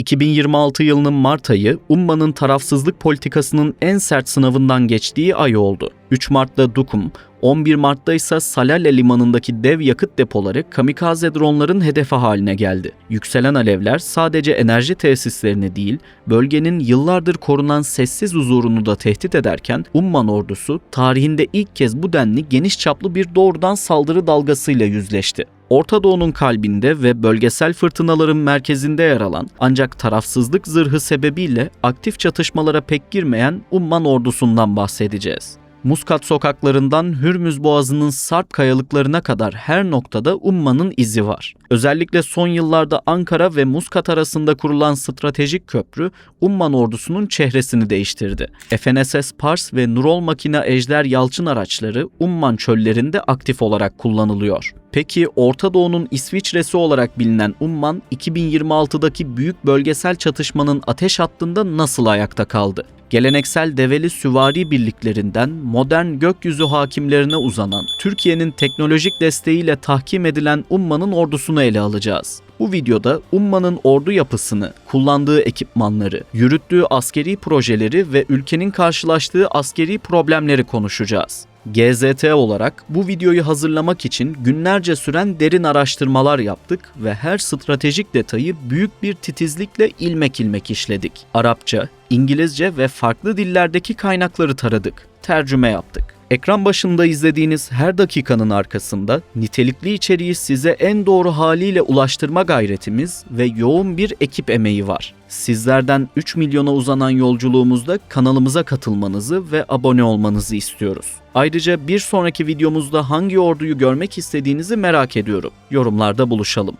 2026 yılının Mart ayı, Umman'ın tarafsızlık politikasının en sert sınavından geçtiği ay oldu. 3 Mart'ta Duqm, 11 Mart'ta ise Salalah limanındaki dev yakıt depoları kamikaze dronların hedefi haline geldi. Yükselen alevler sadece enerji tesislerini değil, bölgenin yıllardır korunan sessiz huzurunu da tehdit ederken Umman ordusu tarihinde ilk kez bu denli geniş çaplı bir doğrudan saldırı dalgasıyla yüzleşti. Orta Doğu'nun kalbinde ve bölgesel fırtınaların merkezinde yer alan ancak tarafsızlık zırhı sebebiyle aktif çatışmalara pek girmeyen Umman ordusundan bahsedeceğiz. Muskat sokaklarından Hürmüz Boğazı'nın sarp kayalıklarına kadar her noktada Umman'ın izi var. Özellikle son yıllarda Ankara ve Muskat arasında kurulan stratejik köprü Umman ordusunun çehresini değiştirdi. FNSS Pars ve Nurol Makina Ejder Yalçın araçları Umman çöllerinde aktif olarak kullanılıyor. Peki Orta Doğu'nun İsviçre'si olarak bilinen Umman, 2026'daki büyük bölgesel çatışmanın ateş hattında nasıl ayakta kaldı? Geleneksel develi süvari birliklerinden modern gökyüzü hakimlerine uzanan, Türkiye'nin teknolojik desteğiyle tahkim edilen Umman'ın ordusunu ele alacağız. Bu videoda Umman'ın ordu yapısını, kullandığı ekipmanları, yürüttüğü askeri projeleri ve ülkenin karşılaştığı askeri problemleri konuşacağız. GZT olarak bu videoyu hazırlamak için günlerce süren derin araştırmalar yaptık ve her stratejik detayı büyük bir titizlikle ilmek ilmek işledik. Arapça, İngilizce ve farklı dillerdeki kaynakları taradık, tercüme yaptık. Ekran başında izlediğiniz her dakikanın arkasında nitelikli içeriği size en doğru haliyle ulaştırma gayretimiz ve yoğun bir ekip emeği var. Sizlerden 3 milyona uzanan yolculuğumuzda kanalımıza katılmanızı ve abone olmanızı istiyoruz. Ayrıca bir sonraki videomuzda hangi orduyu görmek istediğinizi merak ediyorum. Yorumlarda buluşalım.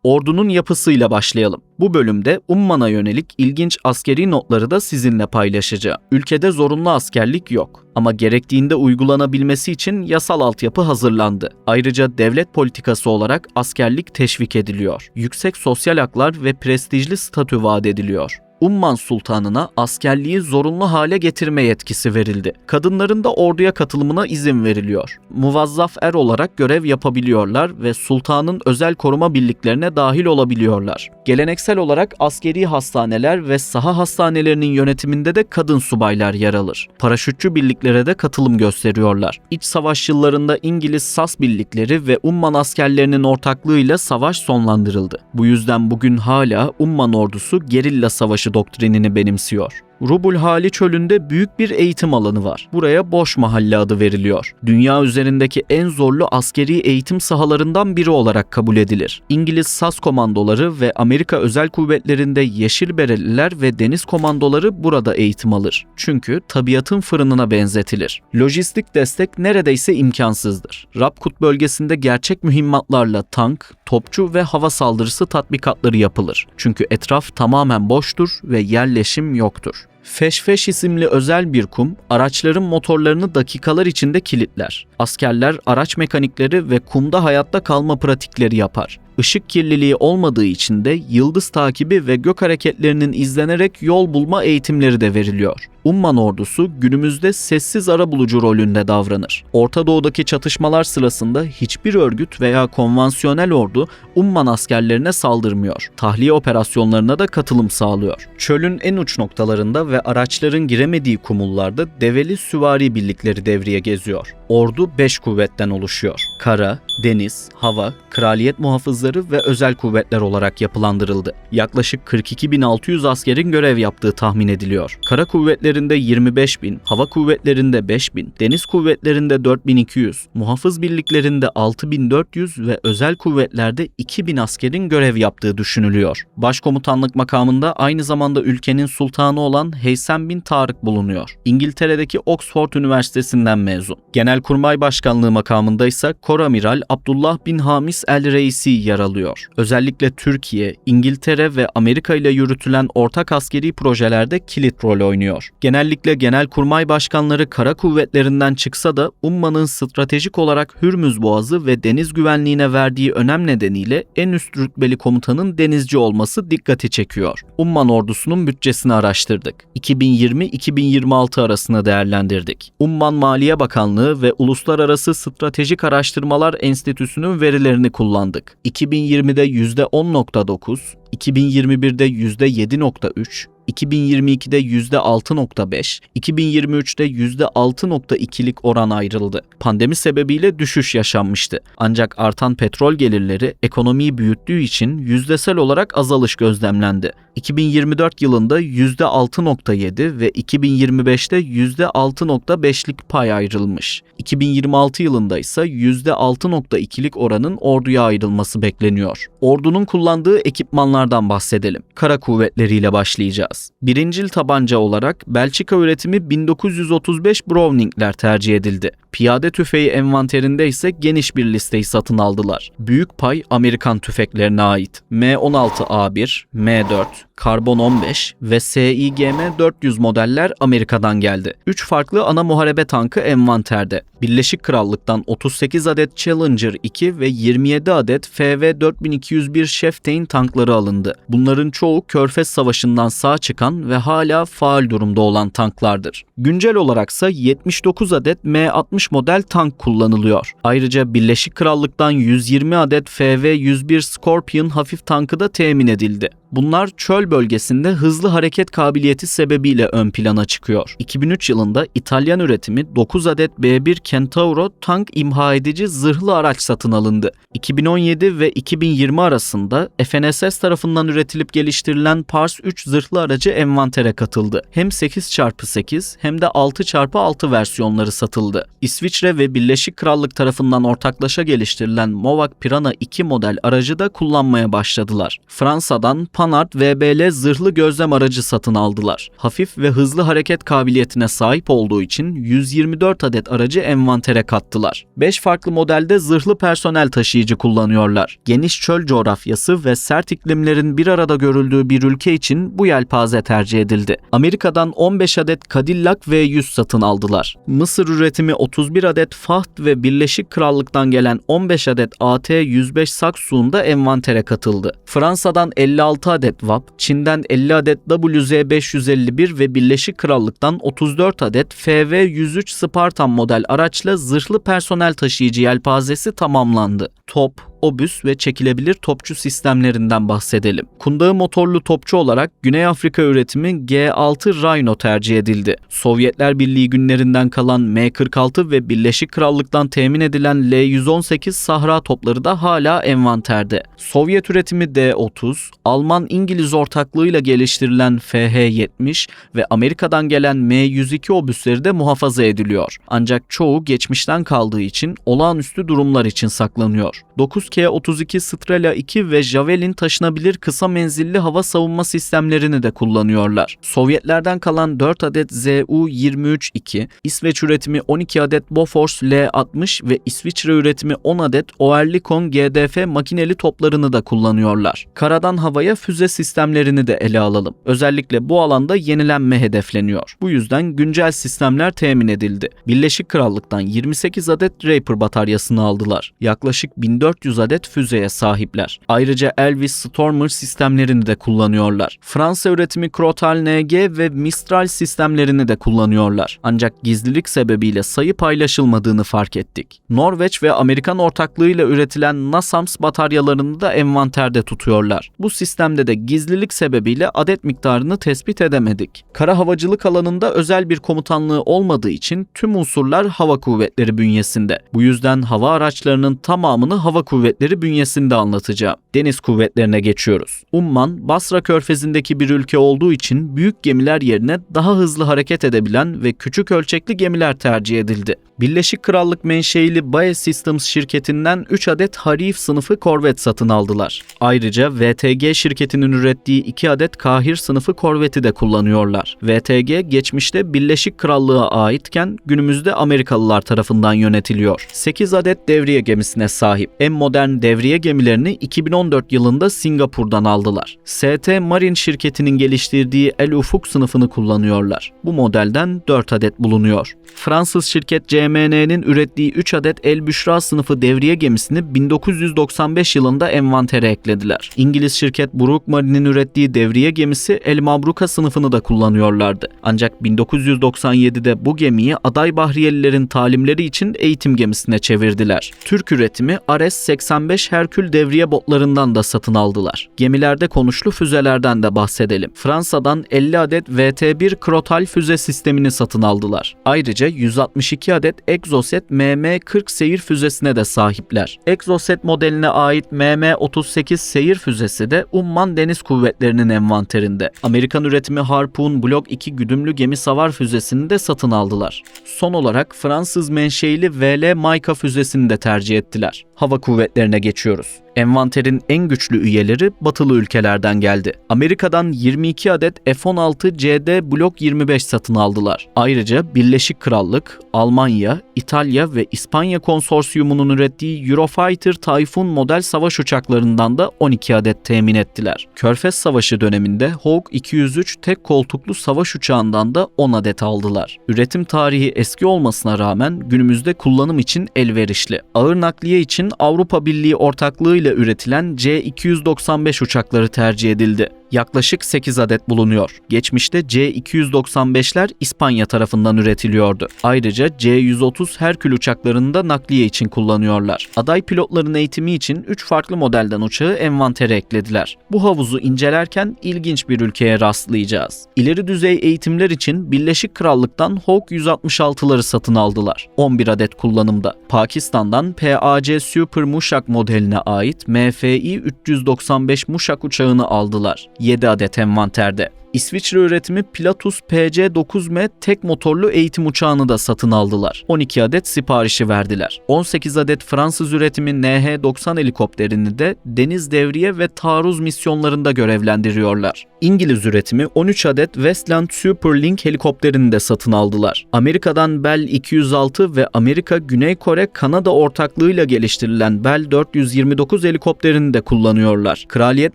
Ordunun yapısıyla başlayalım. Bu bölümde Umman'a yönelik ilginç askeri notları da sizinle paylaşacağım. Ülkede zorunlu askerlik yok ama gerektiğinde uygulanabilmesi için yasal altyapı hazırlandı. Ayrıca devlet politikası olarak askerlik teşvik ediliyor. Yüksek sosyal haklar ve prestijli statü vaat ediliyor. Umman Sultanı'na askerliği zorunlu hale getirme yetkisi verildi. Kadınların da orduya katılımına izin veriliyor. Muvazzaf er olarak görev yapabiliyorlar ve sultanın özel koruma birliklerine dahil olabiliyorlar. Geleneksel olarak askeri hastaneler ve saha hastanelerinin yönetiminde de kadın subaylar yer alır. Paraşütçü birliklere de katılım gösteriyorlar. İç savaş yıllarında İngiliz Sas birlikleri ve Umman askerlerinin ortaklığıyla savaş sonlandırıldı. Bu yüzden bugün hala Umman ordusu gerilla savaşı doktrinini benimsiyor. Rubul-Hali çölünde büyük bir eğitim alanı var. Buraya Boş Mahalle adı veriliyor. Dünya üzerindeki en zorlu askeri eğitim sahalarından biri olarak kabul edilir. İngiliz SAS komandoları ve Amerika özel kuvvetlerinde Yeşil Bereliler ve deniz komandoları burada eğitim alır. Çünkü tabiatın fırınına benzetilir. Lojistik destek neredeyse imkansızdır. Rabkut bölgesinde gerçek mühimmatlarla tank, topçu ve hava saldırısı tatbikatları yapılır. Çünkü etraf tamamen boştur ve yerleşim yoktur. Feşfeş isimli özel bir kum, araçların motorlarını dakikalar içinde kilitler. Askerler araç mekanikleri ve kumda hayatta kalma pratikleri yapar. Işık kirliliği olmadığı için de yıldız takibi ve gök hareketlerinin izlenerek yol bulma eğitimleri de veriliyor. Umman ordusu günümüzde sessiz arabulucu rolünde davranır. Orta Doğu'daki çatışmalar sırasında hiçbir örgüt veya konvansiyonel ordu Umman askerlerine saldırmıyor. Tahliye operasyonlarına da katılım sağlıyor. Çölün en uç noktalarında ve araçların giremediği kumullarda develi süvari birlikleri devreye geziyor. Ordu 5 kuvvetten oluşuyor. Kara, deniz, hava, kraliyet muhafızları ve özel kuvvetler olarak yapılandırıldı. Yaklaşık 42.600 askerin görev yaptığı tahmin ediliyor. Kara kuvvetlerinde 25.000, hava kuvvetlerinde 5.000, deniz kuvvetlerinde 4.200, muhafız birliklerinde 6.400 ve özel kuvvetlerde 2.000 askerin görev yaptığı düşünülüyor. Başkomutanlık makamında aynı zamanda ülkenin sultanı olan Heysem bin Tarık bulunuyor. İngiltere'deki Oxford Üniversitesi'nden mezun. Genelkurmay Başkanlığı makamında ise Koramiral Abdullah bin Hamis el-Reisi yer yer alıyor. Özellikle Türkiye, İngiltere ve Amerika ile yürütülen ortak askeri projelerde kilit rol oynuyor. Genellikle Genelkurmay Başkanları kara kuvvetlerinden çıksa da Umman'ın stratejik olarak Hürmüz Boğazı ve deniz güvenliğine verdiği önem nedeniyle en üst rütbeli komutanın denizci olması dikkati çekiyor. Umman ordusunun bütçesini araştırdık. 2020-2026 arasında değerlendirdik. Umman Maliye Bakanlığı ve Uluslararası Stratejik Araştırmalar Enstitüsü'nün verilerini kullandık. 2020'de %10.9, 2021'de %7.3, 2022'de %6.5, 2023'te %6.2'lik oran ayrıldı. Pandemi sebebiyle düşüş yaşanmıştı. Ancak artan petrol gelirleri ekonomiyi büyüttüğü için yüzdesel olarak azalış gözlemlendi. 2024 yılında %6.7 ve 2025'te %6.5'lik pay ayrılmış. 2026 yılında ise %6.2'lik oranın orduya ayrılması bekleniyor. Ordunun kullandığı ekipmanlardan bahsedelim. Kara kuvvetleriyle başlayacağız. Birincil tabanca olarak Belçika üretimi 1935 Browning'ler tercih edildi. Piyade tüfeği envanterinde ise geniş bir listeyi satın aldılar. Büyük pay Amerikan tüfeklerine ait. M16A1, M4, Karbon 15 ve SIGM-400 modeller Amerika'dan geldi. 3 farklı ana muharebe tankı envanterde. Birleşik Krallık'tan 38 adet Challenger 2 ve 27 adet FV-4201 Chieftain tankları alındı. Bunların çoğu Körfez Savaşı'ndan sağ çıkan ve hala faal durumda olan tanklardır. Güncel olaraksa 79 adet M60 model tank kullanılıyor. Ayrıca Birleşik Krallık'tan 120 adet FV-101 Scorpion hafif tankı da temin edildi. Bunlar çöl bölgesinde hızlı hareket kabiliyeti sebebiyle ön plana çıkıyor. 2003 yılında İtalyan üretimi 9 adet B1 Centauro tank imha edici zırhlı araç satın alındı. 2017 ve 2020 arasında FNSS tarafından üretilip geliştirilen Pars 3 zırhlı aracı envantere katıldı. Hem 8x8 hem de 6x6 versiyonları satıldı. İsviçre ve Birleşik Krallık tarafından ortaklaşa geliştirilen Movak Piranha 2 model aracı da kullanmaya başladılar. Fransa'dan Panhard VBL zırhlı gözlem aracı satın aldılar. Hafif ve hızlı hareket kabiliyetine sahip olduğu için 124 adet aracı envantere kattılar. 5 farklı modelde zırhlı personel taşıyıcı kullanıyorlar. Geniş çöl coğrafyası ve sert iklimlerin bir arada görüldüğü bir ülke için bu yelpaze tercih edildi. Amerika'dan 15 adet Cadillac V100 satın aldılar. Mısır üretimi 31 adet Fahd ve Birleşik Krallık'tan gelen 15 adet AT-105 Saksu'nun da envantere katıldı. Fransa'dan 56 adet VAP, Çin'den 50 adet WZ-551 ve Birleşik Krallık'tan 34 adet FV-103 Spartan model araçla zırhlı personel taşıyıcı yelpazesi tamamlandı. Top, obüs ve çekilebilir topçu sistemlerinden bahsedelim. Kundağı motorlu topçu olarak Güney Afrika üretimi G6 Rhino tercih edildi. Sovyetler Birliği günlerinden kalan M46 ve Birleşik Krallık'tan temin edilen L118 Sahra topları da hala envanterde. Sovyet üretimi D30, Alman-İngiliz ortaklığıyla geliştirilen FH-70 ve Amerika'dan gelen M102 obüsleri de muhafaza ediliyor. Ancak çoğu geçmişten kaldığı için olağanüstü durumlar için saklanıyor. 9K-32 Strela 2 ve Javelin taşınabilir kısa menzilli hava savunma sistemlerini de kullanıyorlar. Sovyetlerden kalan 4 adet ZU-23-2, İsveç üretimi 12 adet Bofors L-60 ve İsviçre üretimi 10 adet Oerlikon GDF makineli toplarını da kullanıyorlar. Karadan havaya füze sistemlerini de ele alalım. Özellikle bu alanda yenilenme hedefleniyor. Bu yüzden güncel sistemler temin edildi. Birleşik Krallık'tan 28 adet Reaper bataryasını aldılar. Yaklaşık 1400 adet füzeye sahipler. Ayrıca Elvis Stormer sistemlerini de kullanıyorlar. Fransa üretimi Crotal NG ve Mistral sistemlerini de kullanıyorlar. Ancak gizlilik sebebiyle sayı paylaşılmadığını fark ettik. Norveç ve Amerikan ortaklığıyla üretilen NASAMS bataryalarını da envanterde tutuyorlar. Bu sistemde de gizlilik sebebiyle adet miktarını tespit edemedik. Kara havacılık alanında özel bir komutanlığı olmadığı için tüm unsurlar hava kuvvetleri bünyesinde. Bu yüzden hava araçlarının tamamını hava kuvvetleri bünyesinde anlatacağım. Deniz kuvvetlerine geçiyoruz. Umman, Basra Körfezi'ndeki bir ülke olduğu için büyük gemiler yerine daha hızlı hareket edebilen ve küçük ölçekli gemiler tercih edildi. Birleşik Krallık menşeili BAE Systems şirketinden 3 adet Harif sınıfı korvet satın aldılar. Ayrıca VTG şirketinin ürettiği 2 adet Kahir sınıfı korveti de kullanıyorlar. VTG geçmişte Birleşik Krallık'a aitken günümüzde Amerikalılar tarafından yönetiliyor. 8 adet devriye gemisine sahip. En modern modern devriye gemilerini 2014 yılında Singapur'dan aldılar. ST Marine şirketinin geliştirdiği El Ufuk sınıfını kullanıyorlar. Bu modelden 4 adet bulunuyor. Fransız şirket CMN'nin ürettiği 3 adet El Büşra sınıfı devriye gemisini 1995 yılında envantere eklediler. İngiliz şirket Brooke Marine'in ürettiği devriye gemisi El Mabruka sınıfını da kullanıyorlardı. Ancak 1997'de bu gemiyi aday bahriyelilerin talimleri için eğitim gemisine çevirdiler. Türk üretimi Ares-85 Herkül devriye botlarından da satın aldılar. Gemilerde konuşlu füzelerden de bahsedelim. Fransa'dan 50 adet VT-1 Krotal füze sistemini satın aldılar. Ayrıca 162 adet Exocet MM-40 seyir füzesine de sahipler. Exocet modeline ait MM-38 seyir füzesi de Umman Deniz Kuvvetleri'nin envanterinde. Amerikan üretimi Harpoon Block 2 güdümlü gemi savar füzesini de satın aldılar. Son olarak Fransız menşeili VL Maika füzesini de tercih ettiler. Hava kuvvetlerine geçiyoruz. Envanterin en güçlü üyeleri batılı ülkelerden geldi. Amerika'dan 22 adet F-16 CD Block 25 satın aldılar. Ayrıca Birleşik Krallık, Almanya, İtalya ve İspanya konsorsiyumunun ürettiği Eurofighter Typhoon model savaş uçaklarından da 12 adet temin ettiler. Körfez Savaşı döneminde Hawk 203 tek koltuklu savaş uçağından da 10 adet aldılar. Üretim tarihi eski olmasına rağmen günümüzde kullanım için elverişli. Ağır nakliye için Avrupa Birliği ortaklığıyla üretilen C-295 uçakları tercih edildi. Yaklaşık 8 adet bulunuyor. Geçmişte C-295'ler İspanya tarafından üretiliyordu. Ayrıca C-130 Herkül uçaklarını da nakliye için kullanıyorlar. Aday pilotların eğitimi için 3 farklı modelden uçağı envantere eklediler. Bu havuzu incelerken ilginç bir ülkeye rastlayacağız. İleri düzey eğitimler için Birleşik Krallık'tan Hawk 166'ları satın aldılar. 11 adet kullanımda. Pakistan'dan PAC Super Mushak modeline ait MFI 395 Mushak uçağını aldılar. 7 adet envanterde. İsviçre üretimi Pilatus PC-9M tek motorlu eğitim uçağını da satın aldılar. 12 adet siparişi verdiler. 18 adet Fransız üretimi NH-90 helikopterini de deniz devriye ve taarruz misyonlarında görevlendiriyorlar. İngiliz üretimi 13 adet Westland Superlink helikopterini de satın aldılar. Amerika'dan Bell 206 ve Amerika, Güney Kore, Kanada ortaklığıyla geliştirilen Bell 429 helikopterini de kullanıyorlar. Kraliyet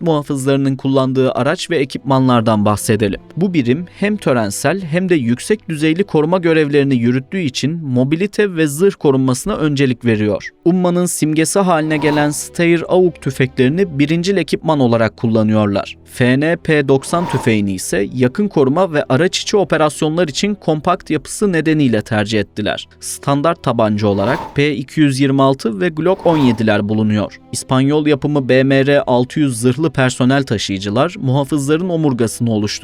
muhafızlarının kullandığı araç ve ekipmanlardan bahsedelim. Bu birim hem törensel hem de yüksek düzeyli koruma görevlerini yürüttüğü için mobilite ve zırh korunmasına öncelik veriyor. Umman'ın simgesi haline gelen Steyr AUK tüfeklerini birincil ekipman olarak kullanıyorlar. FN-P90 tüfeğini ise yakın koruma ve araç içi operasyonlar için kompakt yapısı nedeniyle tercih ettiler. Standart tabanca olarak P226 ve Glock 17'ler bulunuyor. İspanyol yapımı BMR-600 zırhlı personel taşıyıcılar muhafızların omurgasını oluşturuyor.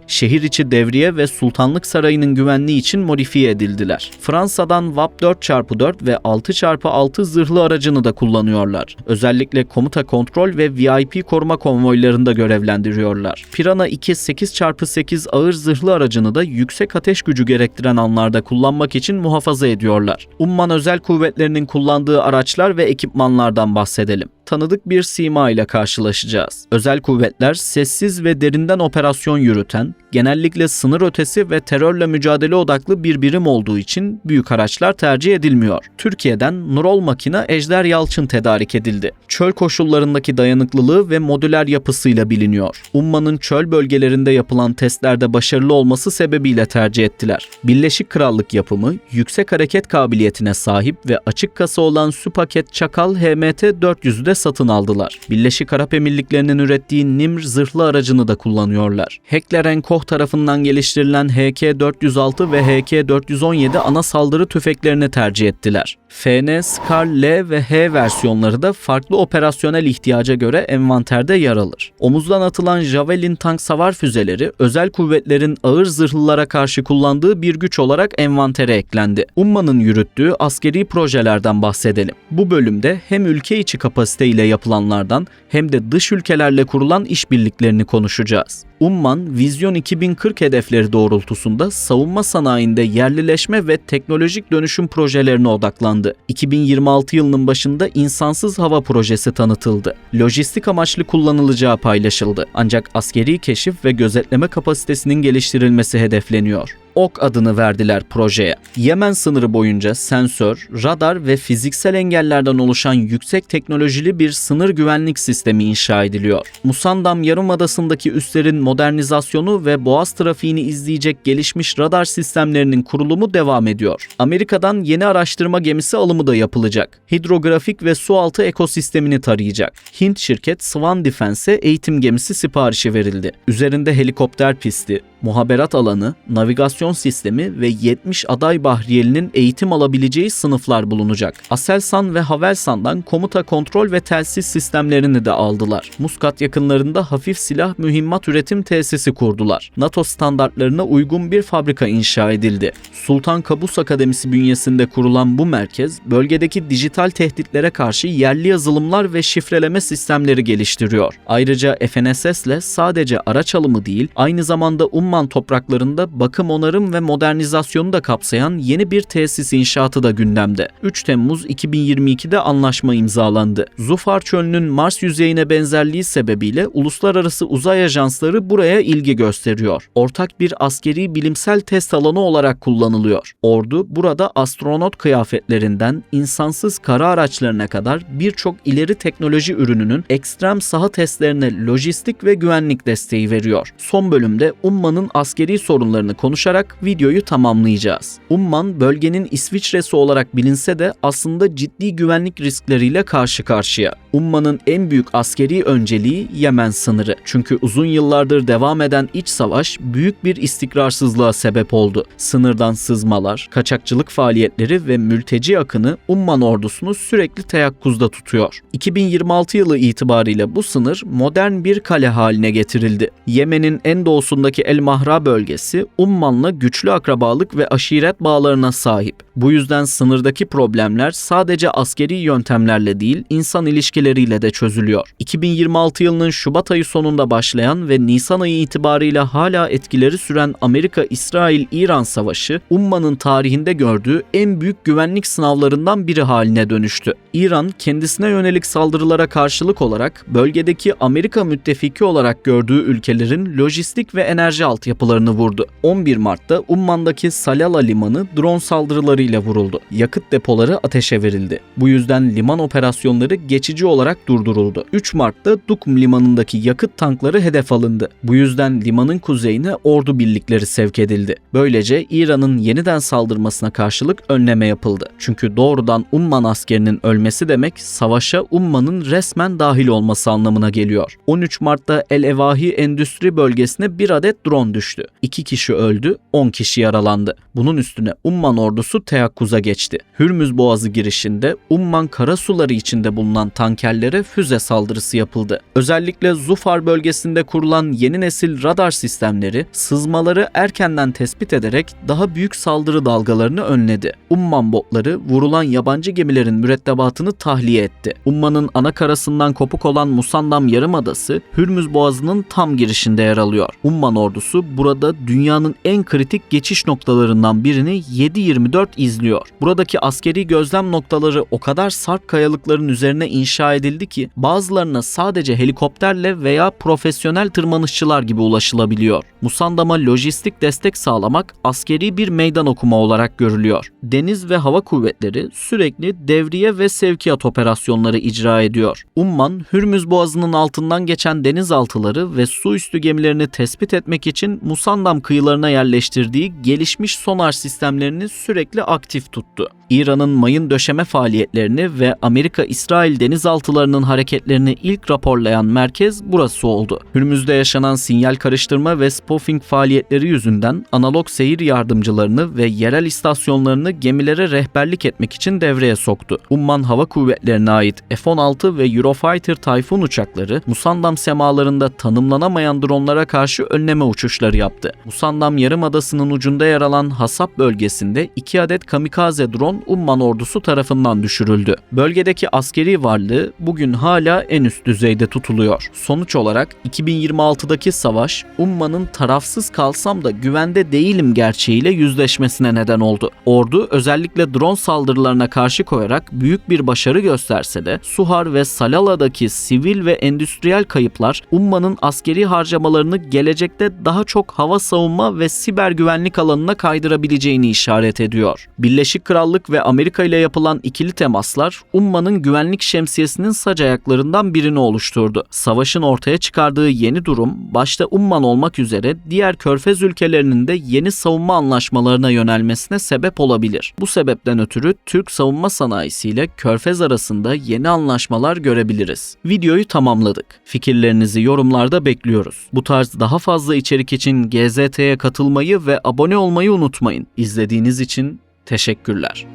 Şehir içi devriye ve Sultanlık Sarayı'nın güvenliği için modifiye edildiler. Fransa'dan VAP 4x4 ve 6x6 zırhlı aracını da kullanıyorlar. Özellikle komuta kontrol ve VIP koruma konvoylarında görevlendiriyorlar. Pirana 2 8x8 ağır zırhlı aracını da yüksek ateş gücü gerektiren anlarda kullanmak için muhafaza ediyorlar. Umman Özel Kuvvetleri'nin kullandığı araçlar ve ekipmanlardan bahsedelim. Tanıdık bir sima ile karşılaşacağız. Özel kuvvetler sessiz ve derinden operasyon yürüten, genellikle sınır ötesi ve terörle mücadele odaklı bir birim olduğu için büyük araçlar tercih edilmiyor. Türkiye'den Nurol makina Ejder Yalçın tedarik edildi. Çöl koşullarındaki dayanıklılığı ve modüler yapısıyla biliniyor. Umman'ın çöl bölgelerinde yapılan testlerde başarılı olması sebebiyle tercih ettiler. Birleşik Krallık yapımı, yüksek hareket kabiliyetine sahip ve açık kasa olan Süpaket Çakal HMT-400'ü de satın aldılar. Birleşik Arap Emirlikleri'nin ürettiği Nimr zırhlı aracını da kullanıyorlar. Heckler & Koch tarafından geliştirilen HK-406 ve HK-417 ana saldırı tüfeklerini tercih ettiler. FN, Scar, L ve H versiyonları da farklı operasyonel ihtiyaca göre envanterde yer alır. Omuzdan atılan Javelin tank savar füzeleri özel kuvvetlerin ağır zırhlılara karşı kullandığı bir güç olarak envantere eklendi. Umman'ın yürüttüğü askeri projelerden bahsedelim. Bu bölümde hem ülke içi kapasite ile yapılanlardan hem de dış ülkelerle kurulan işbirliklerini konuşacağız. Umman, Vizyon 2040 hedefleri doğrultusunda savunma sanayinde yerlileşme ve teknolojik dönüşüm projelerine odaklandı. 2026 yılının başında insansız hava projesi tanıtıldı. Lojistik amaçlı kullanılacağı paylaşıldı. Ancak askeri keşif ve gözetleme kapasitesinin geliştirilmesi hedefleniyor. OK adını verdiler projeye. Yemen sınırı boyunca sensör, radar ve fiziksel engellerden oluşan yüksek teknolojili bir sınır güvenlik sistemi inşa ediliyor. Musandam Yarımadası'ndaki üslerin modernizasyonu ve boğaz trafiğini izleyecek gelişmiş radar sistemlerinin kurulumu devam ediyor. Amerika'dan yeni araştırma gemisi alımı da yapılacak. Hidrografik ve sualtı ekosistemini tarayacak. Hint şirket Swan Defense'e eğitim gemisi siparişi verildi. Üzerinde helikopter pisti, muhaberat alanı, navigasyon sistemi ve 70 aday bahriyelinin eğitim alabileceği sınıflar bulunacak. Aselsan ve Havelsan'dan komuta, kontrol ve telsiz sistemlerini de aldılar. Muscat yakınlarında hafif silah mühimmat üretim tesisi kurdular. NATO standartlarına uygun bir fabrika inşa edildi. Sultan Kabus Akademisi bünyesinde kurulan bu merkez, bölgedeki dijital tehditlere karşı yerli yazılımlar ve şifreleme sistemleri geliştiriyor. Ayrıca FNSS'le sadece araç alımı değil, aynı zamanda Umman topraklarında bakım, onarım ve modernizasyonu da kapsayan yeni bir tesis inşaatı da gündemde. 3 Temmuz 2022'de anlaşma imzalandı. Zufar Çölü'nün Mars yüzeyine benzerliği sebebiyle uluslararası uzay ajansları buraya ilgi gösteriyor. Ortak bir askeri bilimsel test alanı olarak kullanılıyor. Ordu burada astronot kıyafetlerinden insansız kara araçlarına kadar birçok ileri teknoloji ürününün ekstrem saha testlerine lojistik ve güvenlik desteği veriyor. Son bölümde Umman'ın askeri sorunlarını konuşarak videoyu tamamlayacağız. Umman, bölgenin İsviçre'si olarak bilinse de aslında ciddi güvenlik riskleriyle karşı karşıya. Umman'ın en büyük askeri önceliği Yemen sınırı. Çünkü uzun yıllardır devam eden iç savaş büyük bir istikrarsızlığa sebep oldu. Sınırdan sızmalar, kaçakçılık faaliyetleri ve mülteci akını Umman ordusunu sürekli teyakkuzda tutuyor. 2026 yılı itibariyle bu sınır modern bir kale haline getirildi. Yemen'in en doğusundaki El Mahra bölgesi Umman'la güçlü akrabalık ve aşiret bağlarına sahip. Bu yüzden sınırdaki problemler sadece askeri yöntemlerle değil, insan ilişkileriyle de çözülüyor. 2026 yılının Şubat ayı sonunda başlayan ve Nisan ayı itibariyle hala etkileri süren Amerika-İsrail-İran savaşı, Umman'ın tarihinde gördüğü en büyük güvenlik sınavlarından biri haline dönüştü. İran, kendisine yönelik saldırılara karşılık olarak bölgedeki Amerika müttefiki olarak gördüğü ülkelerin lojistik ve enerji altyapılarını vurdu. 11 Mart'ta Umman'daki Salala limanı drone saldırılarıyla vuruldu. Yakıt depoları ateşe verildi. Bu yüzden liman operasyonları geçici olarak durduruldu. 3 Mart'ta Duqm limanındaki yakıt tankları hedef alındı. Bu yüzden limanın kuzeyine ordu birlikleri sevk edildi. Böylece İran'ın yeniden saldırmasına karşılık önleme yapıldı. Çünkü doğrudan Umman askerinin ölmesi demek, savaşa Umman'ın resmen dahil olması anlamına geliyor. 13 Mart'ta El Evahi endüstri bölgesine bir adet drone düştü. 2 kişi öldü, 10 kişi yaralandı. Bunun üstüne Umman ordusu teyakkuza geçti. Hürmüz Boğazı girişinde Umman karasuları içinde bulunan tankerlere füze saldırısı yapıldı. Özellikle Zufar bölgesinde kurulan yeni nesil radar sistemleri sızmaları erkenden tespit ederek daha büyük saldırı dalgalarını önledi. Umman botları vurulan yabancı gemilerin mürettebatını tahliye etti. Umman'ın ana karasından kopuk olan Musandam Yarımadası, Hürmüz Boğazı'nın tam girişinde yer alıyor. Umman ordusu burada dünyanın en kritik geçiş noktalarından birini 7/24 izliyor. Buradaki askeri gözlem noktaları o kadar sarp kayalıkların üzerine inşa edildi ki bazılarına sadece helikopterle veya profesyonel tırmanışçılar gibi ulaşılabiliyor. Musandam'a lojistik destek sağlamak askeri bir meydan okuma olarak görülüyor. Deniz ve hava kuvvetleri sürekli devriye ve sevkiyat operasyonları icra ediyor. Umman, Hürmüz Boğazı'nın altından geçen denizaltıları ve su üstü gemilerini tespit etmek için Musandam kıyılarına yerleştirdiği gelişmiş sonar sistemlerini sürekli aktif tuttu. İran'ın mayın döşeme faaliyetlerini ve Amerika-İsrail denizaltılarının hareketlerini ilk raporlayan merkez burası oldu. Hürmüz'de yaşanan sinyal karıştırma ve spoofing faaliyetleri yüzünden analog seyir yardımcılarını ve yerel istasyonlarını gemilere rehberlik etmek için devreye soktu. Umman Hava Kuvvetleri'ne ait F-16 ve Eurofighter Typhoon uçakları Musandam semalarında tanımlanamayan dronlara karşı önleme uçuşları yaptı. Musandam Yarımadası'nın ucunda yer alan Hasab bölgesinde 2 adet kamikaze drone Umman ordusu tarafından düşürüldü. Bölgedeki askeri varlığı bugün hala en üst düzeyde tutuluyor. Sonuç olarak 2026'daki savaş Umman'ın tarafsız kalsam da güvende değilim gerçeğiyle yüzleşmesine neden oldu. Ordu özellikle drone saldırılarına karşı koyarak büyük bir başarı gösterse de Suhar ve Salala'daki sivil ve endüstriyel kayıplar Umman'ın askeri harcamalarını gelecekte daha çok hava savunma ve siber siber güvenlik alanına kaydırabileceğini işaret ediyor. Birleşik Krallık ve Amerika ile yapılan ikili temaslar Umman'ın güvenlik şemsiyesinin sac ayaklarından birini oluşturdu. Savaşın ortaya çıkardığı yeni durum, başta Umman olmak üzere diğer Körfez ülkelerinin de yeni savunma anlaşmalarına yönelmesine sebep olabilir. Bu sebepten ötürü Türk savunma sanayisi ile Körfez arasında yeni anlaşmalar görebiliriz. Videoyu tamamladık. Fikirlerinizi yorumlarda bekliyoruz. Bu tarz daha fazla içerik için GZT'ye katılmayı ve abone olmayı unutmayın. İzlediğiniz için teşekkürler.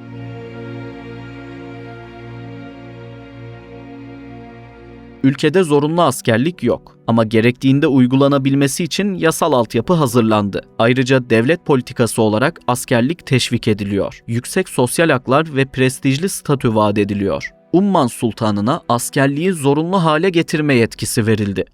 Ülkede zorunlu askerlik yok ama gerektiğinde uygulanabilmesi için yasal altyapı hazırlandı. Ayrıca devlet politikası olarak askerlik teşvik ediliyor. Yüksek sosyal haklar ve prestijli statü vaat ediliyor. Umman Sultanı'na askerliği zorunlu hale getirme yetkisi verildi.